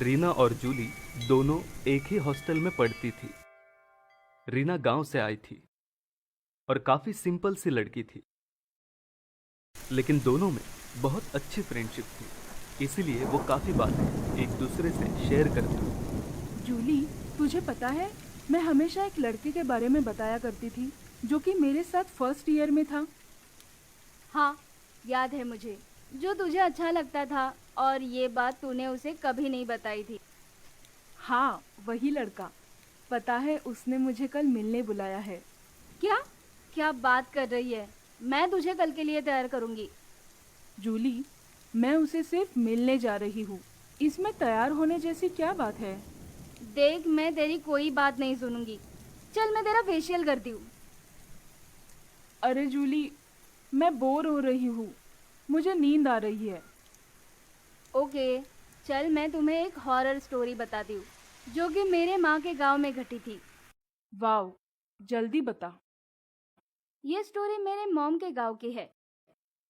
रीना और जूली दोनों एक ही हॉस्टल में पढ़ती थी। रीना गांव से आई थी और काफी सिंपल सी लड़की थी, लेकिन दोनों में बहुत अच्छी फ्रेंडशिप थी, इसीलिए वो काफी बातें एक दूसरे से शेयर करती थी। जूली, तुझे पता है, मैं हमेशा एक लड़के के बारे में बताया करती थी जो कि मेरे साथ फर्स्ट ईयर में था। हाँ, याद है मुझे, जो तुझे अच्छा लगता था और ये बात तूने उसे कभी नहीं बताई थी। हाँ, वही लड़का। पता है, उसने मुझे कल मिलने बुलाया है। क्या क्या बात कर रही है? मैं तुझे कल के लिए तैयार करूँगी। जूली, मैं उसे सिर्फ मिलने जा रही हूँ। इसमें तैयार होने जैसी क्या बात है? देख, मैं तेरी कोई बात नहीं सुनूंगी। चल, मैं तेरा फेशियल करती हूँ। अरे जूली, मैं बोर हो रही हूँ, मुझे नींद आ रही है। ओके, चल मैं तुम्हें एक हॉरर स्टोरी बताती हूँ जो कि मेरे माँ के गांव में घटी थी। वाओ, जल्दी बता। ये स्टोरी मेरे मॉम के गांव की है।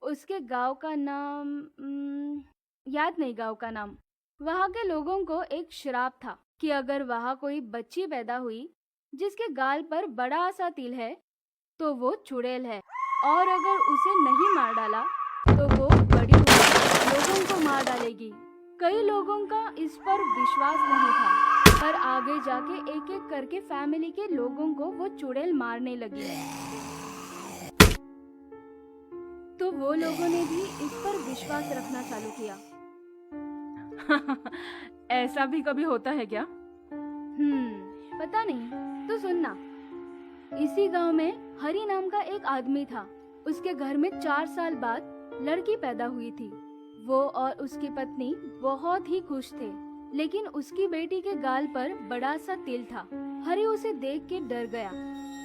उसके गांव का नाम याद नहीं, गांव का नाम। वहाँ के लोगों को एक श्राप था कि अगर वहाँ कोई बच्ची पैदा हुई जिसके गाल पर बड़ा सा तिल है तो वो चुड़ैल है, और अगर उसे नहीं मार डाला तो वो बड़ी होकर लोगों को मार डालेगी। कई लोगों का इस पर विश्वास नहीं था, पर आगे जाके एक एक करके फैमिली के लोगों को वो चुड़ैल मारने लगी। तो वो लोगों ने भी इस पर विश्वास रखना चालू किया। ऐसा भी कभी होता है क्या? पता नहीं, तो सुनना। इसी गांव में हरी नाम का एक आदमी था। उसके घर में 4 साल बाद लड़की पैदा हुई थी। वो और उसकी पत्नी बहुत ही खुश थे, लेकिन उसकी बेटी के गाल पर बड़ा सा तिल था। हरी उसे देख के डर गया।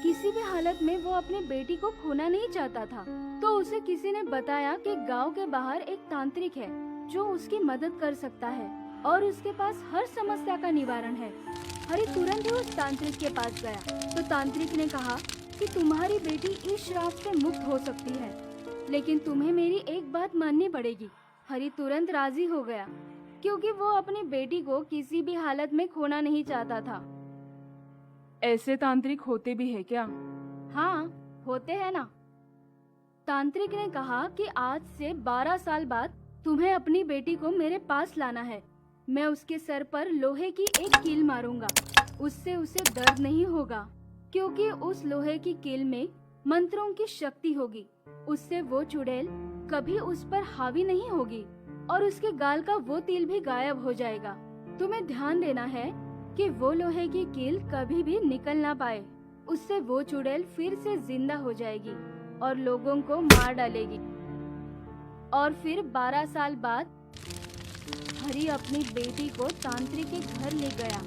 किसी भी हालत में वो अपनी बेटी को खोना नहीं चाहता था। तो उसे किसी ने बताया कि गांव के बाहर एक तांत्रिक है जो उसकी मदद कर सकता है और उसके पास हर समस्या का निवारण है। हरी तुरंत ही उस तांत्रिक के पास गया। तो तांत्रिक ने कहा कि तुम्हारी बेटी इस श्राप से मुक्त हो सकती है, लेकिन तुम्हें मेरी एक बात माननी पड़ेगी। हरी तुरंत राजी हो गया, क्योंकि वो अपनी बेटी को किसी भी हालत में खोना नहीं चाहता था। ऐसे तांत्रिक होते भी है क्या? हाँ, होते हैं ना। तांत्रिक ने कहा कि आज से 12 साल बाद तुम्हें अपनी बेटी को मेरे पास लाना है। मैं उसके सर पर लोहे की एक कील मारूंगा। उससे उसे दर्द नहीं होगा, क्योंकि उस लोहे की कील में मंत्रों की शक्ति होगी। उससे वो चुड़ैल कभी उस पर हावी नहीं होगी और उसके गाल का वो तिल भी गायब हो जाएगा। तुम्हें ध्यान देना है कि वो लोहे की कील कभी भी निकल ना पाए। उससे वो चुड़ैल फिर से जिंदा हो जाएगी और लोगों को मार डालेगी। और फिर 12 साल बाद हरी अपनी बेटी को तांत्रिक के घर ले गया।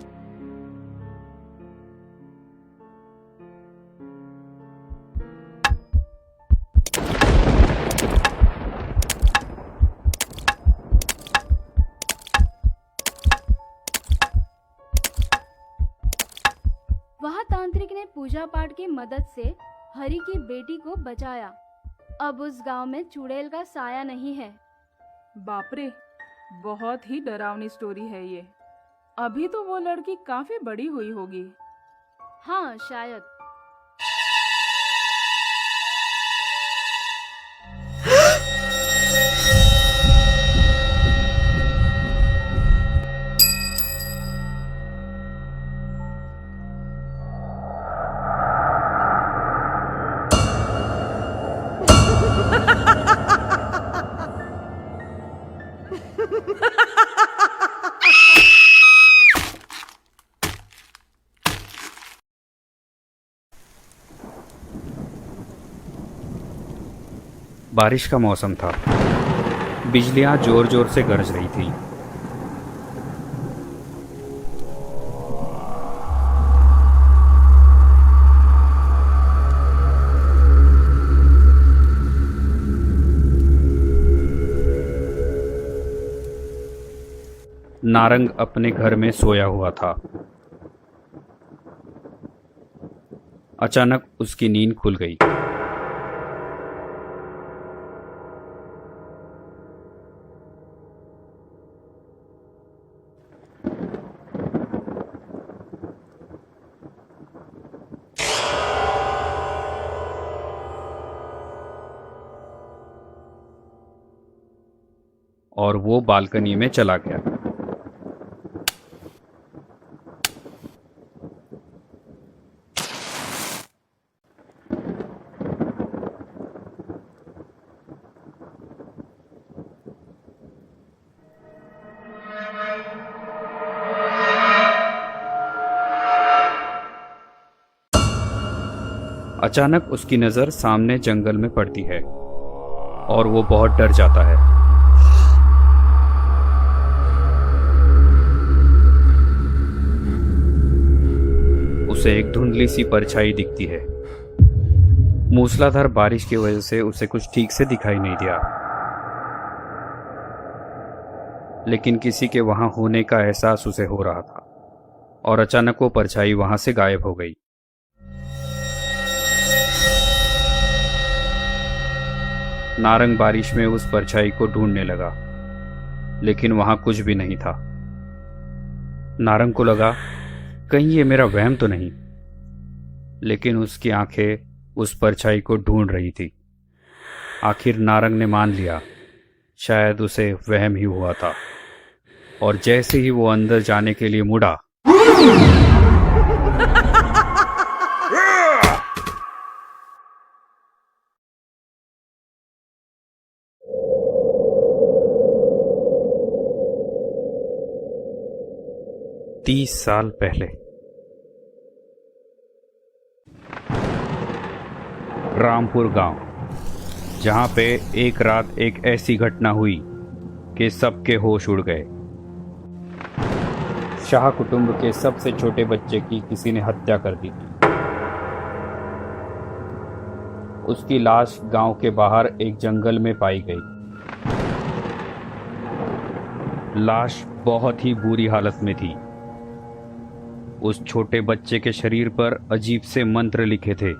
वहाँ तांत्रिक ने पूजा पाठ की मदद से हरी की बेटी को बचाया। अब उस गांव में चुड़ैल का साया नहीं है। बाप रे, बहुत ही डरावनी स्टोरी है ये। अभी तो वो लड़की काफी बड़ी हुई होगी। हाँ, शायद। बारिश का मौसम था। बिजलियां जोर जोर से गरज रही थी। नारंग अपने घर में सोया हुआ था। अचानक उसकी नींद खुल गई। और वो बालकनी में चला गया। अचानक उसकी नजर सामने जंगल में पड़ती है और वो बहुत डर जाता है। उसे एक धुंधली सी परछाई दिखती है। मूसलाधार बारिश की वजह से उसे कुछ ठीक से दिखाई नहीं दिया, लेकिन किसी के वहां होने का एहसास उसे हो रहा था और अचानक वो परछाई वहां से गायब हो गई। नारंग बारिश में उस परछाई को ढूंढने लगा, लेकिन वहां कुछ भी नहीं था। नारंग को लगा कहीं ये मेरा वहम तो नहीं, लेकिन उसकी आंखें उस परछाई को ढूंढ रही थी। आखिर नारंग ने मान लिया, शायद उसे वहम ही हुआ था, और जैसे ही वो अंदर जाने के लिए मुड़ा, तीस साल पहले रामपुर गांव, जहां पे एक रात एक ऐसी घटना हुई कि सबके होश उड़ गए। शाह कुटुंब के सबसे छोटे बच्चे की किसी ने हत्या कर दी थी। उसकी लाश गांव के बाहर एक जंगल में पाई गई। लाश बहुत ही बुरी हालत में थी। उस छोटे बच्चे के शरीर पर अजीब से मंत्र लिखे थे।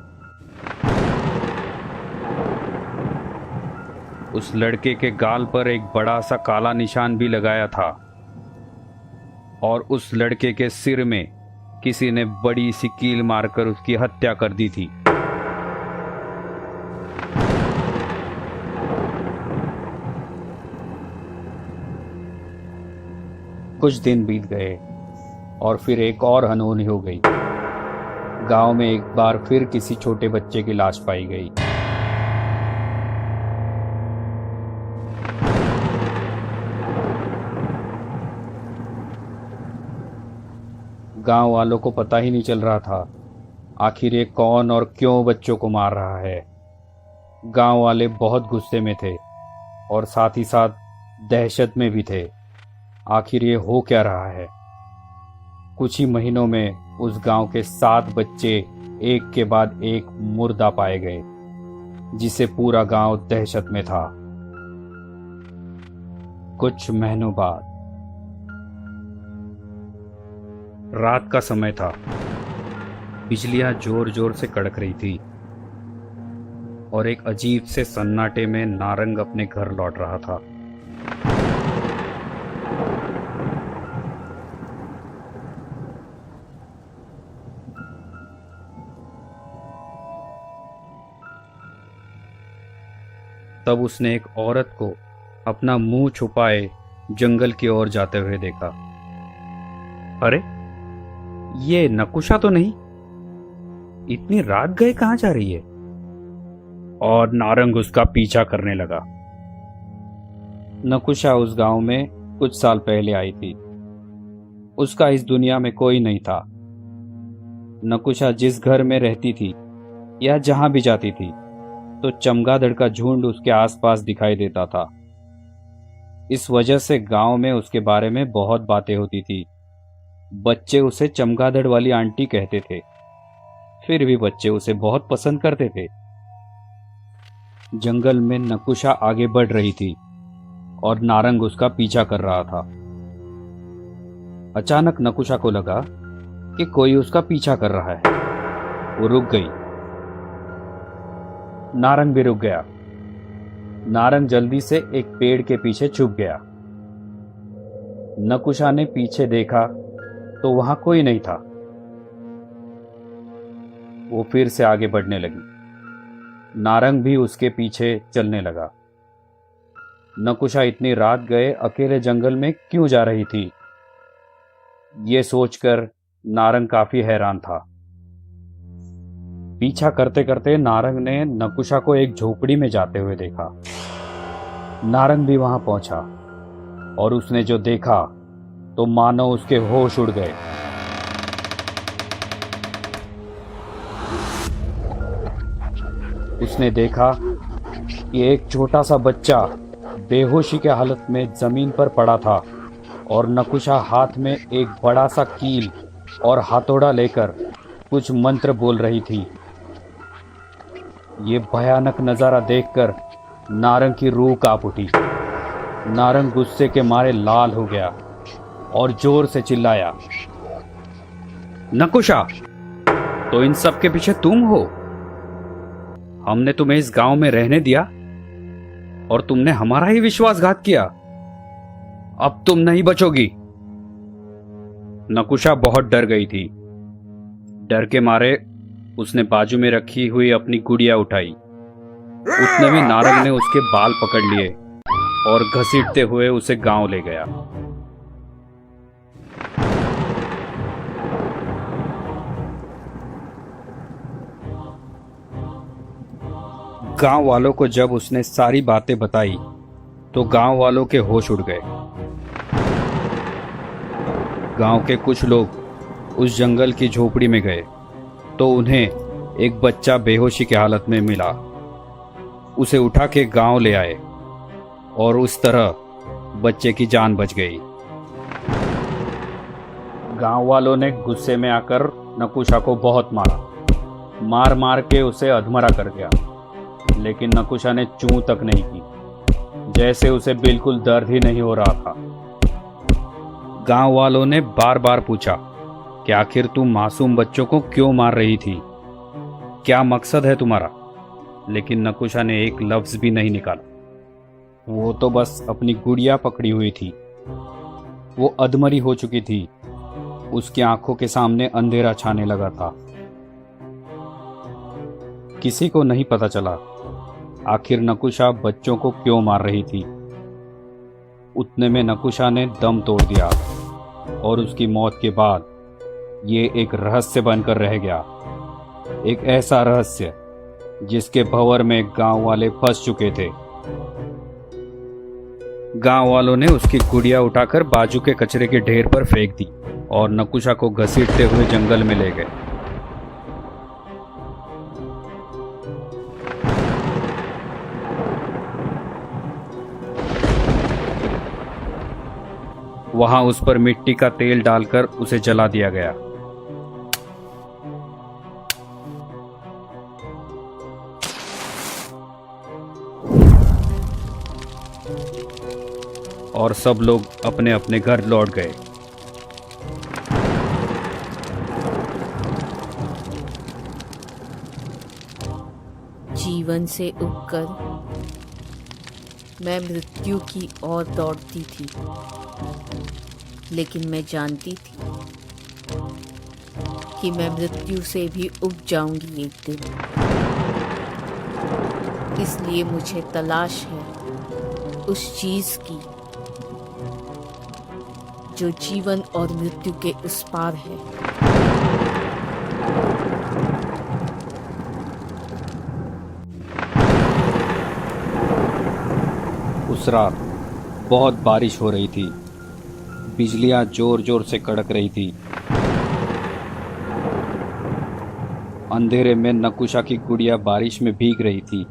उस लड़के के गाल पर एक बड़ा सा काला निशान भी लगाया था, और उस लड़के के सिर में किसी ने बड़ी सी कील मारकर उसकी हत्या कर दी थी। कुछ दिन बीत गए और फिर एक और अनहोनी हो गई। गांव में एक बार फिर किसी छोटे बच्चे की लाश पाई गई। गांव वालों को पता ही नहीं चल रहा था आखिर ये कौन और क्यों बच्चों को मार रहा है। गांव वाले बहुत गुस्से में थे और साथ ही साथ दहशत में भी थे। आखिर ये हो क्या रहा है। कुछ ही महीनों में उस गांव के 7 बच्चे एक के बाद एक मुर्दा पाए गए, जिसे पूरा गांव दहशत में था। कुछ महीनों बाद रात का समय था। बिजलियां जोर जोर से कड़क रही थी और एक अजीब से सन्नाटे में नारंग अपने घर लौट रहा था। तब उसने एक औरत को अपना मुंह छुपाए जंगल की ओर जाते हुए देखा। अरे, ये नकुशा तो नहीं? इतनी रात गए कहां जा रही है? और नारंग उसका पीछा करने लगा। नकुशा उस गांव में कुछ साल पहले आई थी। उसका इस दुनिया में कोई नहीं था। नकुशा जिस घर में रहती थी या जहां भी जाती थी, तो चमगादड़ का झुंड उसके आसपास दिखाई देता था। इस वजह से गांव में उसके बारे में बहुत बातें होती थी। बच्चे उसे चमगादड़ वाली आंटी कहते थे। फिर भी बच्चे उसे बहुत पसंद करते थे। जंगल में नकुशा आगे बढ़ रही थी और नारंग उसका पीछा कर रहा था। अचानक नकुशा को लगा कि कोई उसका पीछा कर रहा है। वो रुक गई। नारंग भी रुक गया। नारंग जल्दी से एक पेड़ के पीछे छुप गया। नकुशा ने पीछे देखा तो वहां कोई नहीं था। वो फिर से आगे बढ़ने लगी। नारंग भी उसके पीछे चलने लगा। नकुशा इतनी रात गए अकेले जंगल में क्यों जा रही थी? ये सोचकर नारंग काफी हैरान था। पीछा करते करते नारंग ने नकुशा को एक झोपड़ी में जाते हुए देखा। नारंग भी वहां पहुंचा और उसने जो देखा तो मानो उसके होश उड़ गए। उसने देखा कि एक छोटा सा बच्चा बेहोशी के हालत में जमीन पर पड़ा था और नकुशा हाथ में एक बड़ा सा कील और हथौड़ा लेकर कुछ मंत्र बोल रही थी। ये भयानक नजारा देखकर नारंग की रूह कांप उठी। नारंग गुस्से के मारे लाल हो गया और जोर से चिल्लाया, नकुशा, तो इन सब के पीछे तुम हो? हमने तुम्हें इस गांव में रहने दिया और तुमने हमारा ही विश्वासघात किया। अब तुम नहीं बचोगी। नकुशा बहुत डर गई थी। डर के मारे उसने बाजू में रखी हुई अपनी गुड़िया उठाई। उतने में नारंग ने उसके बाल पकड़ लिए और घसीटते हुए उसे गांव ले गया। गांव वालों को जब उसने सारी बातें बताई तो गांव वालों के होश उड़ गए। गांव के कुछ लोग उस जंगल की झोपड़ी में गए तो उन्हें एक बच्चा बेहोशी की हालत में मिला। उसे उठा के गांव ले आए और उस तरह बच्चे की जान बच गई। गांव वालों ने गुस्से में आकर नकुशा को बहुत मारा। मार मार के उसे अधमरा कर दिया, लेकिन नकुशा ने चूं तक नहीं की, जैसे उसे बिल्कुल दर्द ही नहीं हो रहा था। गांव वालों ने बार बार पूछा कि आखिर तुम मासूम बच्चों को क्यों मार रही थी, क्या मकसद है तुम्हारा? लेकिन नकुशा ने एक लफ्ज भी नहीं निकाला। वो तो बस अपनी गुड़िया पकड़ी हुई थी। वो अधमरी हो चुकी थी। उसकी आंखों के सामने अंधेरा छाने लगा था। किसी को नहीं पता चला आखिर नकुशा बच्चों को क्यों मार रही थी। उतने में नकुशा ने दम तोड़ दिया और उसकी मौत के बाद ये एक रहस्य बनकर रह गया। एक ऐसा रहस्य जिसके भंवर में गांव वाले फंस चुके थे। गांव वालों ने उसकी गुड़िया उठाकर बाजू के कचरे के ढेर पर फेंक दी और नकुशा को घसीटते हुए जंगल में ले गए। वहां उस पर मिट्टी का तेल डालकर उसे जला दिया गया। और सब लोग अपने अपने घर लौट गए। जीवन से उबकर मैं मृत्यु की ओर दौड़ती थी, लेकिन मैं जानती थी कि मैं मृत्यु से भी उब जाऊंगी एक दिन। इसलिए मुझे तलाश है उस चीज की जो जीवन और मृत्यु के उस पार है। उस रात बहुत बारिश हो रही थी। बिजलियां जोर जोर से कड़क रही थी। अंधेरे में नकुशा की गुड़िया बारिश में भीग रही थी।